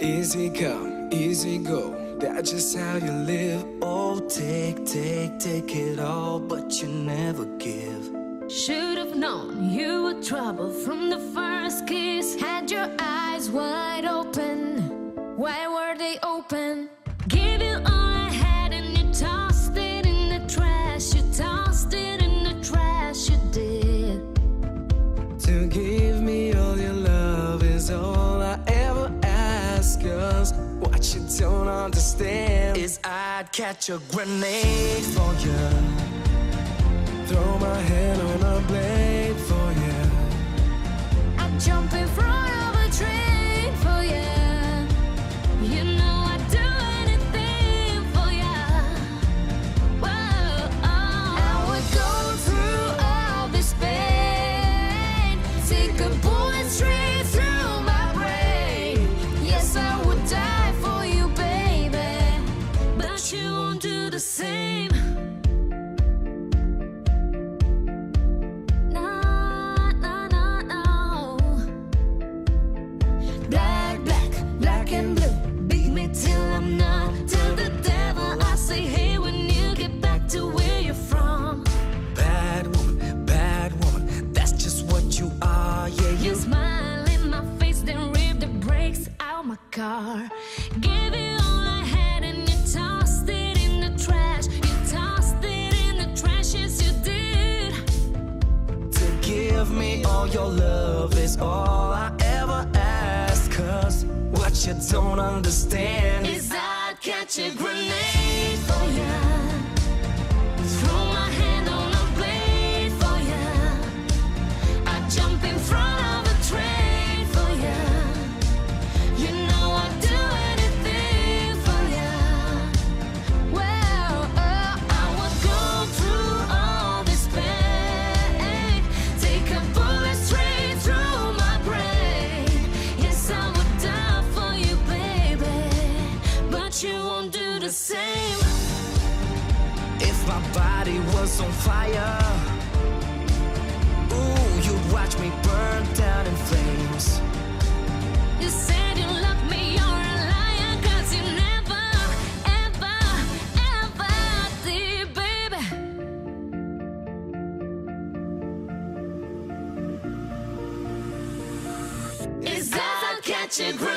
Easy come, easy go, that's just how you live. Oh, take it all, but you never give. Should've known you were trouble from the first kiss. Had your eyes wide open, why were they open? Gave you all I had and you tossed it in the trash. You tossed it in the trash, you did. To give me all your love is all I ever ask. 'Cause what you don't understand Is I'd catch a grenade for you, throw my hand on a blade for you. I'd jump in front of a train for you. You know I'd do anything for you. Whoa, I would go through all this pain, take a bullet straight through my brain. Yes, I would die for you, baby, but you won't do the same. Car. Gave you all I had and you tossed it in the trash. You tossed it in the trash, yes you did. to give me all your love is all I ever ask. 'Cause what you don't understand Is I'd catch a grenade for you, throw my hand on a blade for you. I'd jump in front of a train for you. You know I'd do anything for you. Well, I would go through all this pain, take a bullet straight through my brain. Yes, I would die for you, baby, but you won't do the same. if my body was on fire. Ooh, you'd watch me burn down in flames. You said you love me, you're a liar, 'cause you never, ever, ever did, baby. Is that I'd catch a grenade